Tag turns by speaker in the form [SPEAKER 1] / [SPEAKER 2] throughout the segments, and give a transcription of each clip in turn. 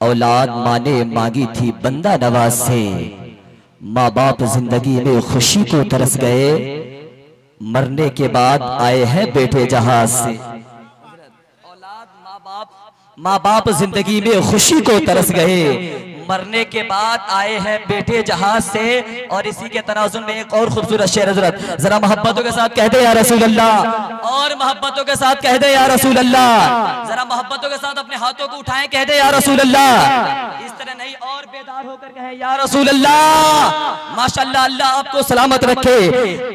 [SPEAKER 1] اولاد ماں نے مانگی تھی بندہ نواز سے، ماں باپ زندگی میں خوشی کو ترس گئے، مرنے کے بعد آئے ہیں بیٹے جہاز سے۔ اولاد ماں باپ زندگی میں خوشی کو ترس گئے، مرنے کے بعد آئے ہیں بیٹے جہاز سے۔ اور اسی کے تناظر میں ایک اور خوبصورت شعر حضرت، ذرا محبتوں کے ساتھ کہہ دے یا رسول اللہ، اور محبتوں کے ساتھ کہہ دے یا رسول اللہ، ذرا محبتوں کے ساتھ اپنے ہاتھوں کو اٹھائیں، کہہ دے یا رسول اللہ، اس طرح نہیں اور بیدار ہو کر کہیں یا رسول اللہ۔ ماشاءاللہ، اللہ آپ کو سلامت رکھے،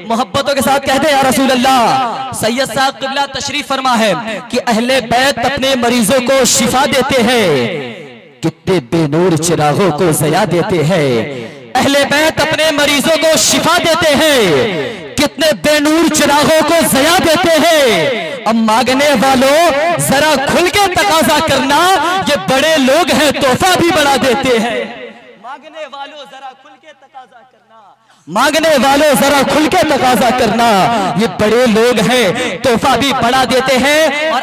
[SPEAKER 1] محبتوں کے ساتھ کہہ دے یا رسول اللہ۔ سید صاحب قبلہ تشریف فرما ہے کہ اہل بیت اپنے مریضوں کو شفا دیتے ہیں، کتنے بے نور چراغوں کو ضیا دیتے ہیں۔ اہل بیت اپنے مریضوں کو شفا دیتے ہیں، کتنے بے نور چراغوں کو ضیا دیتے ہیں۔ اب مانگنے والوں ذرا کھل کے تقاضا کرنا، یہ بڑے لوگ ہیں تحفہ بھی بڑا دیتے ہیں۔ مانگنے والوں ذرا کھل کے تقاضا کرنا، مانگنے والوں ذرا کھل کے تقاضا کرنا، یہ بڑے لوگ ہیں تحفہ بھی بڑا دیتے ہیں۔ اور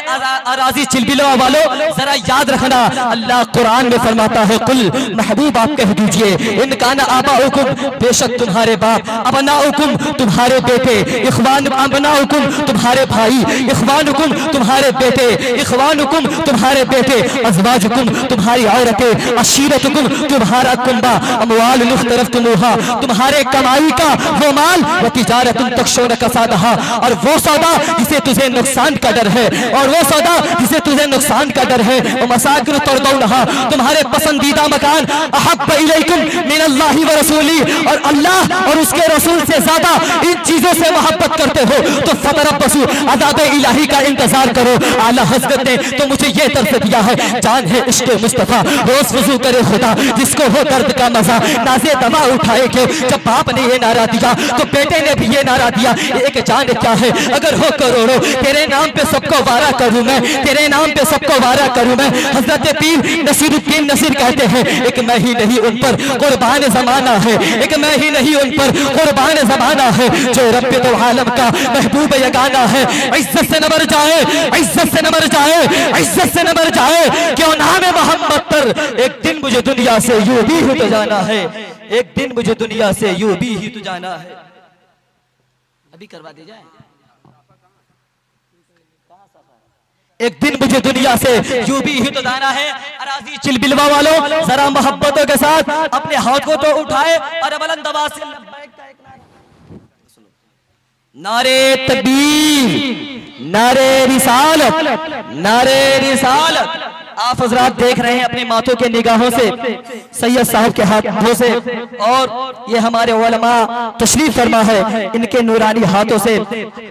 [SPEAKER 1] اراضی چلبلوا والوں ذرا یاد رکھنا، اللہ قرآن میں فرماتا ہے قل، محبوب آپ کہہ دیجئے، ان کان آباؤکم، بے شک تمہارے باپ، ابناؤکم تمہارے بیٹے، اخوان ابناؤکم تمہارے بھائی، اخوانکم تمہارے بیٹے، اخوانکم تمہارے بیٹے، ازواجکم تمہاری عورتیں، عشیرتکم تمہارا کنبہ، اموال اقترفتموہا تمہارے کمائی کا وہ مال، وتجارت تخشون کسادہا اور وہ سودا جسے تجھے نقصان کا ڈر ہے، اور وہ سودا جسے تجھے نقصان کا ڈر ہے، ومساکن ترضونہا تمہارے پسندیدہ مکان، احب الیکم من اللہ ورسولی، اور اللہ اور اس کے رسول سے زیادہ ان چیزوں سے محبت کرتے ہو تو فتربصوا، عذاب الہی کا انتظار کرو۔ اعلیٰ حضرت نے تو مجھے یہ درس دیا ہے، جان ہے عشق مصطفیٰ، روز وضو کرے خدا جس کو ہو درد کا مزہ، نازے دوا اٹھائے کہ جب باپ نے یہ نعرہ دیا تو بیٹے نے بھی یہ نعرہ دیا، ایک جان کیا ہے اگر ہو کروڑوں، تیرے نام پہ سب کو وارہ کروں میں، تیرے نام پہ سب کو وارہ کروں میں۔ حضرت پیر نصیر الدین نصیر کہتے ہیں، ایک میں ہی نہیں ان پر قربان زمانہ ہے، ایک میں ہی نہیں ان پر قربان زمانہ ہے، جو رب تو عالم کا محبوب یگانہ ہے۔ عزت سے نہ مر جائے، عزت سے نہ مر جائے، عزت سے نہ مر جائے، کیوں نام محمد پر ایک دن مجھے دنیا سے یوں بھی ہو تو جانا ہے، ایک دن مجھے دنیا سے یوں بھی ہی تو جانا ہے۔ ابھی کروا دی جائے، ایک دن مجھے دنیا سے یوں بھی ہی تو جانا ہے۔ اراضی چلبلوا والوں ذرا محبتوں کے ساتھ اپنے ہاتھ کو تو اٹھائے اور بلند آواز سے لبیک کا ایک نعرہ تکبیر، نعرہ رسالت، نعرہ رسالت۔ آپ حضرات دیکھ رہے ہیں اپنے ماتھوں کے نگاہوں سے، سید صاحب کے ہاتھوں سے، اور یہ ہمارے علماء تشریف فرما ہے، ان کے نورانی ہاتھوں سے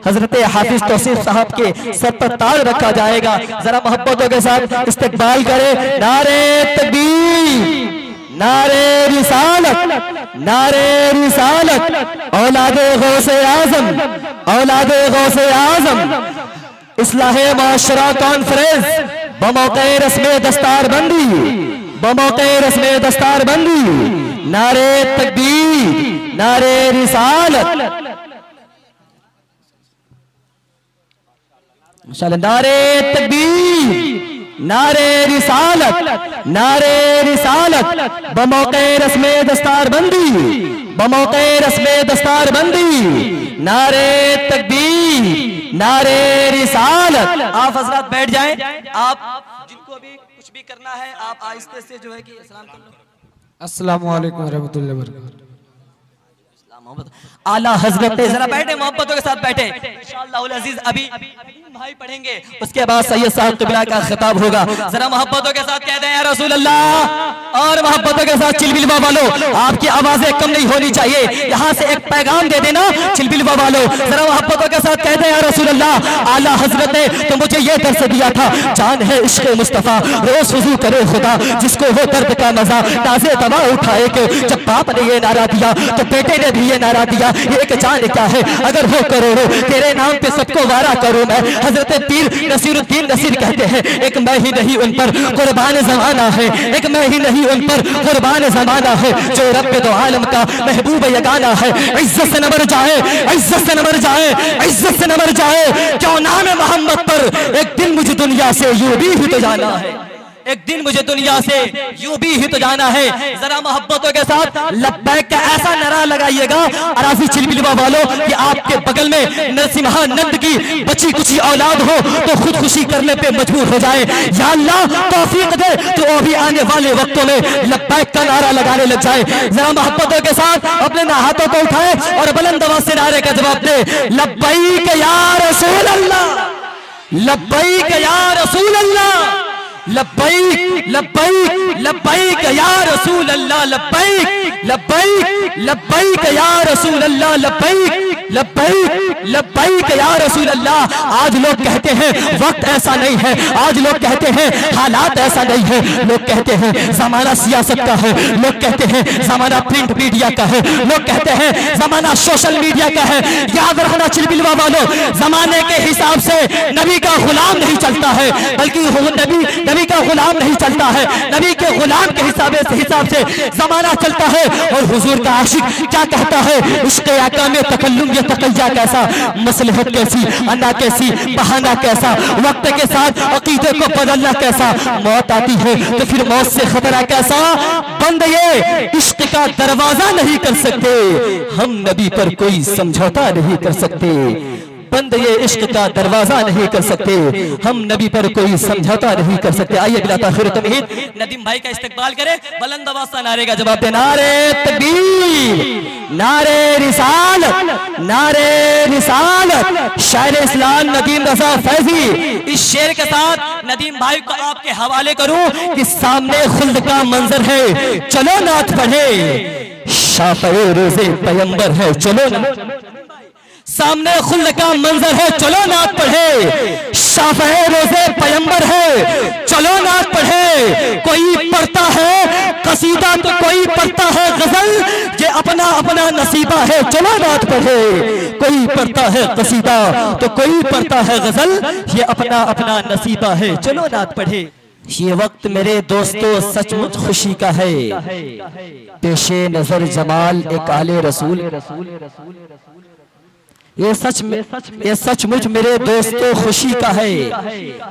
[SPEAKER 1] حضرت حافظ توصیف صاحب کے سر پر تاج رکھا جائے گا۔ ذرا محبتوں کے ساتھ استقبال کرے، نعرہ تکبیر، نعرہ رسالت، نعرہ رسالت۔ اولاد غوث اعظم، اولاد غوث اعظم، اصلاح معاشرہ کانفرنس بموقع رسم دستار بندی، بموقع رسم دستار بندی، نعرہ تکبیر، نعرہ رسالت، نعرہ تکبیر، نعرہ رسالت، نعرہ رسالت، بموقع رسم دستار بندی، بموقع رسم دستار بندی، نعرہ تکبیر، نعرہ رسالت۔ آپ حضرات بیٹھ جائیں، آپ جن کو بھی کچھ بھی کرنا ہے آپ آہستہ سے جو ہے کہ اسلام کر لو۔
[SPEAKER 2] السلام علیکم ورحمۃ اللہ وبرکاتہ۔
[SPEAKER 1] اعلیٰ حضرت ذرا بیٹھے، محبتوں کے ساتھ بیٹھے، انشاءاللہ العزیز ابھی بھائی پڑھیں گے، اس کے بعد سید صاحب قبلہ کا خطاب ہوگا۔ ذرا محبتوں کے ساتھ کہہ دیں یا رسول اللہ، اور محبتوں کے ساتھ چلبلوا والوں آپ کی آوازیں کم نہیں ہونی چاہیے، یہاں سے ایک پیغام دے دینا چلبلوا والوں، ذرا محبتوں کے ساتھ کہہ دیں یا رسول اللہ۔ اعلیٰ حضرت نے تو مجھے یہ درس دیا تھا، جان ہے عشق مصطفیٰ، روز وضو کرے خدا جس کو ہو درد کا مزہ، نازے دوا اٹھائے کہ جب باپ نے یہ نعرہ دیا تو بیٹے نے بھی یہ نعرہ دیا، یہ ایک جان کیا ہے اگر ہو کروڑوں، تیرے نام پہ سب کو وارہ کروں میں۔ حضرت پیر نصیر الدین نصیر کہتے ہیں، ایک میں ہی نہیں ان پر قربان زمانہ ہے، ایک میں ہی نہیں ان پر قربان زمانہ ہے، جو رب تو عالم کا محبوب یگانہ ہے۔ عزت سے نہ مر جائے، عزت سے نہ مر جائے، عزت سے نہ مر جائے، کیوں نام محمد پر ایک دن مجھے دنیا سے یوں بھی ہو تو جانا ہے۔ ایک دن مجھے دنیا سے یوں بھی ہی تو جانا ہے. ذرا محبتوں کے ساتھ لبیک کا ایسا نعرہ لگائیے گا اراضی چلبلوا والوں کہ آپ کے بغل میں نرسمہا نند کی بچی کچی اولاد ہو تو خودکشی کرنے پہ مجبور ہو جائے. یا اللہ توفیق دے تو وہ بھی آنے والے وقتوں میں لبیک کا نعرہ لگانے لگ جائے. ذرا محبتوں کے ساتھ اپنے ہاتھوں کو اٹھائے اور بلند آواز سے نعرے کا جواب دے. لبیک یا رسول اللہ, لبیک یا رسول اللہ, لبیک لبیک لبیک یا رسول اللہ, لبیک لبیک لبیک یا رسول اللہ, لبیک لبیک لبیک یا رسول اللہ. آج لوگ کہتے ہیں وقت ایسا نہیں ہے, آج لوگ کہتے ہیں حالات ایسا نہیں ہے, لوگ کہتے ہیں زمانہ سیاست کا ہے, لوگ کہتے ہیں زمانہ پرنٹ میڈیا کا ہے, لوگ کہتے ہیں زمانہ سوشل میڈیا کا ہے. یاد رکھنا چلبلوا والوں, زمانے کے حساب سے نبی کا غلام نہیں چلتا ہے, بلکہ نبی کا غلام نہیں چلتا ہے, نبی کے غلام کے حساب سے زمانہ چلتا ہے. اور حضور کا عاشق کیا کہتا ہے, عشق آقا میں تکلم یہ تقیہ کیسا, مصلحت کیسی, انا کیسی, بہانہ کیسا, وقت کے ساتھ عقیدے کو بدلنا کیسا, موت آتی ہے تو پھر موت سے خطرہ کیسا. بند یہ عشق کا دروازہ نہیں کر سکتے, ہم نبی پر کوئی سمجھوتا نہیں کر سکتے. بند یہ عشق کا دروازہ نہیں کر سکتے, ہم نبی پر کوئی سمجھوتا نہیں کر سکتے. آئیے بلا تاخیر تمہید ندیم بھائی کا استقبال کرے, بلند آواز سے نعرے کا جواب دے. نعرے تکبیر, نعرے رسالت, نعرے رسالت. شاعر اسلام ندیم رضا فیضی. اس شعر کے ساتھ ندیم بھائی کو آپ کے حوالے کروں کہ سامنے خلد کا منظر ہے, چلو نعت پڑھے. شافع روزے پیمبر ہے, چلو سامنے خلد کا منظر ہے, چلو نعت پڑھے. شافع روزے پیمبر ہے, چلو نعت پڑھے. کوئی پڑھتا ہے قصیدہ تو کوئی پڑھتا ہے غزل, یہ اپنا اپنا نصیبہ ہے, چلو نعت پڑھے. کوئی پڑھتا ہے قصیدہ تو کوئی پڑھتا ہے غزل, یہ اپنا اپنا نصیبہ ہے, چلو نعت پڑھے. یہ وقت میرے دوستو سچ مچ خوشی کا ہے, پیش نظر جمال ایک آل رسول. یہ سچ مجھ میرے دوستو خوشی کا ہے,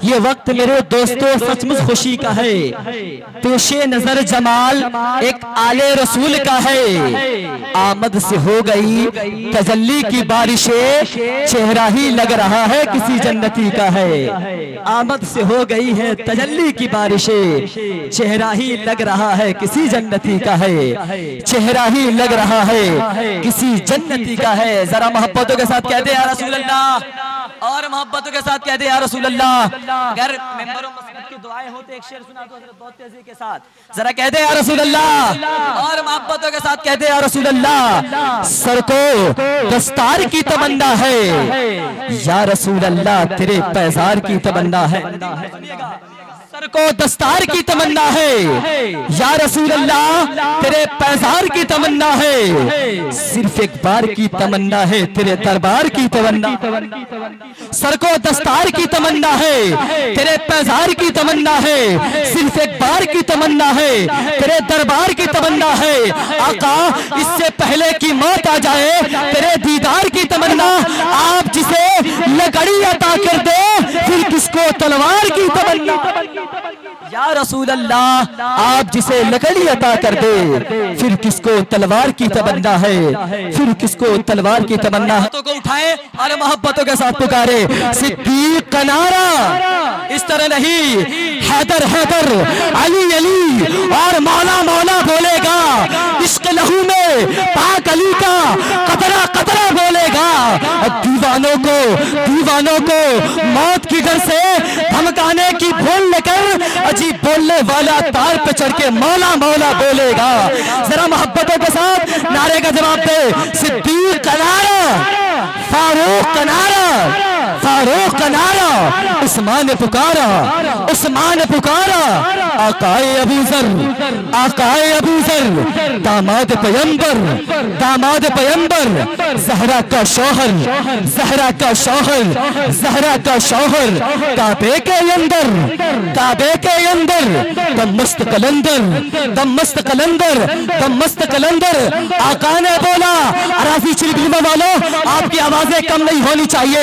[SPEAKER 1] یہ وقت میرے دوستو سچ مجھ خوشی کا ہے. پیش نظر جمال ایک آل رسول کا ہے. آمد سے ہو گئی تجلی کی بارشیں, چہرہ ہی لگ رہا ہے کسی جنتی کا ہے. آمد سے ہو گئی ہے تجلی کی بارشیں, چہرہ ہی لگ رہا ہے کسی جنتی کا ہے. چہرہ ہی لگ رہا ہے کسی جنتی کا ہے. ذرا محبتوں کے ساتھ کہتے یا رسول اللہ, اور محبتوں کے ساتھ کہتے یا رسول اللہ. اگر ممبر و مسجد کی دعائیں ہوتے ایک شعر سنا تو حضرت بہت تیزی کے ساتھ ذرا کہتے یا رسول اللہ, اور محبتوں کے ساتھ کہتے یا رسول اللہ. سر کو دستار کی تمنا ہے, یا رسول اللہ تیرے پیزار کی تمنا ہے. سر کو دستار کی تمنا ہے, یا رسول اللہ تیرے پیزار کی تمنا ہے. صرف ایک بار کی تمنا ہے تیرے دربار کی تمنا. سر کو دستار کی تمنا ہے, تیرے پیزار کی تمنا ہے. صرف ایک بار کی تمنا ہے, تیرے دربار کی تمنا ہے. آقا اس سے پہلے کی موت آ جائے تیرے دیدار کی تمنا. آپ جسے لکڑی عطا کر دے پھر کس کو تلوار کی تمنا. یا رسول اللہ آپ جسے لکڑی عطا کر دے پھر کس کو تلوار کی تمنا ہے, پھر کس کو تلوار کی تمنا ہے. ہاتھوں کو اٹھائے اور محبتوں کے ساتھ پکارے. صدیق کا نعرہ اس طرح نہیں, حیدر حیدر, علی علی اور مولا مولا بولے گا. عشق لہو میں پاک علی کا قطرہ قطرہ بولے گا. دیوانوں کو موت کی ڈر سے دھمکانے کی بھول لے کر عجیب بولنے والا تار پہ چڑھ کے مولا مولا بولے گا. ذرا محبتوں کے ساتھ نعرے کا جواب دے. صدیق کا نعرہ, فاروق کا نعرہ, فاروق کا نعرہ, عثمان نے پکارا, عثمان نے پکارا. آقائے ابو ذر, آقائے ابو ذر, داماد پیمبر, داماد پیمبر, زہرا کا شوہر, زہرا کا شوہر, زہرا کا شوہر. کعبے کے اندر, کعبے کے اندر دم مست قلندر, دم مست قلندر, دم مست قلندر. آقا نے بولا اراضی چلبلوا والوں آپ کی آوازیں کم نہیں ہونی چاہیے.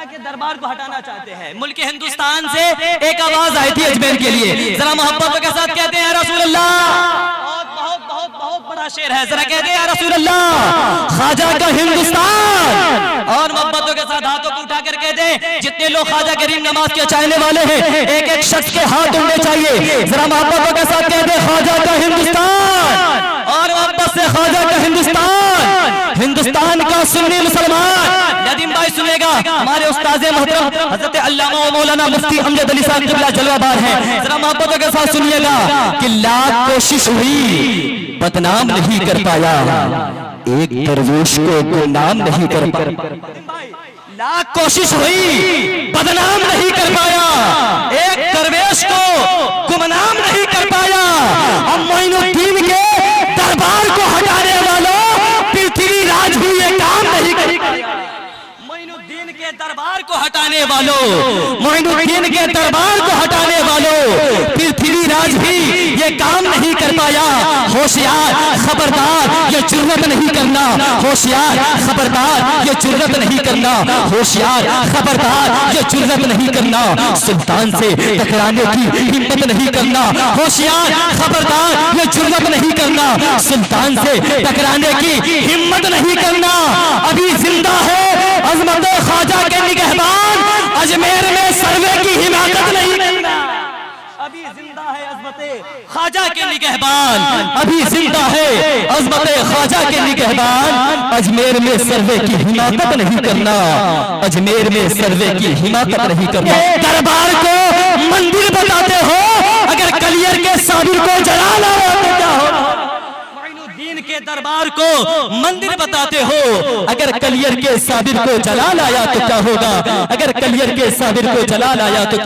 [SPEAKER 1] خواجہ کے دربار کو ہٹانا چاہتے ہیں. ملک ہندوستان سے ایک آواز آئی تھی اجمیر کے لیے, ذرا محبت کے ساتھ کہتے ہیں یا رسول اللہ. بہت بڑا شعر ہے, ذرا کہتے ہیں یا رسول اللہ. خواجہ کا ہندوستان, اور محبتوں کے ساتھ ہاتھوں کو اٹھا کر کہتے ہیں جتنے لوگ خواجہ کریم نواز کے چاہنے والے ہیں ایک ایک شخص کے ہاتھ اٹھنے چاہیے. ذرا محبتوں کے ساتھ کہتے ہیں خواجہ کا ہندوستان, اور محبت سے خواجہ کا ہندوستان. ہندوستان کا سنی مسلمان ندیم بھائی سنے گا, ہمارے استاد محترم حضرت علامہ و مولانا مفتی امجد علی صاحب قبلہ جلوہ بار ہیں. ذرا محبتوں کے ساتھ سنیے گا کہ لاکھ کوشش ہوئی بدنام نہیں کر پایا, ایک درویش کو گمنام نہیں کر پایا. لاکھ کوشش ہوئی بدنام نہیں کر پایا, ایک درویش کو گمنام نہیں کر پایا. اب معین الدین کے دربار کو ہٹانے والوں پرتھوی راج بھی یہ کام نہیں کر پایا. معین الدین کے دربار کو ہٹانے والوں, معین الدین کے دربار کو ہٹانے والوں پرتھوی راج بھی یہ کام نہیں کر پایا. ہوشیار خبردار یہ جرت نہیں کرنا, ہوشیار خبردار یہ جرت نہیں کرنا, ہوشیار خبردار یہ جرت نہیں کرنا. سلطان سے ٹکرانے کی ہمت نہیں کرنا, ہوشیار خبردار یہ جرت نہیں کرنا. سلطان سے ٹکرانے کی ہمت نہیں کرنا. ابھی زندہ ہے عظمت خواجہ کے نگہبان, اجمیر میں سروے کی حمایت نہیں کرنا. ابھی زندہ ہے عظمت خواجہ کے نگہبان, ابھی زندہ ہے عظمت خواجہ کے نگہبان, اجمیر میں سروے کی حمایت نہیں کرنا, اجمیر میں سروے کی حمایت نہیں کرنا. دربار کو مندر بتاتے ہو, اگر کلیئر کے صابر کو جلا لایا تو کیا ہوگا. کے دربار کو مندر بتاتے ہو, اگر کلیئر کے صابر کو جلا لایا تو کیا ہوگا, اگر کلیئر کے صابر کو جلا لایا تو